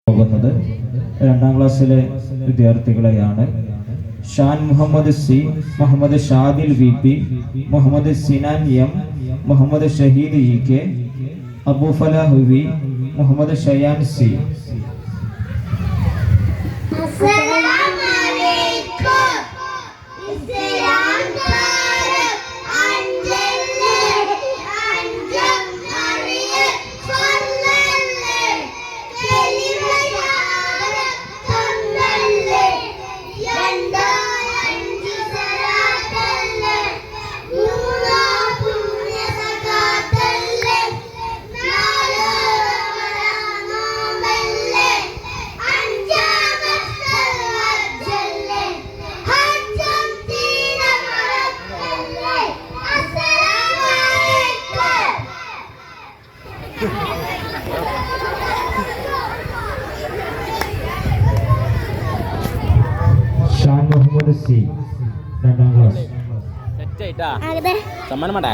പോകുന്നത് രണ്ടാം ക്ലാസ്സിലെ വിദ്യാർത്ഥികളെയാണ്. Shan Muhammad C, Muhammad Shadil V P, Muhammad Sinan M, Muhammad Shaheed E K, Abu Falah V, Muhammad Shayan C. Shan Muhammad C, രണ്ടാം ക്ലാസ്. സെറ്റ് ആയിട്ടാ സമ്മാനം വേണ്ടേ?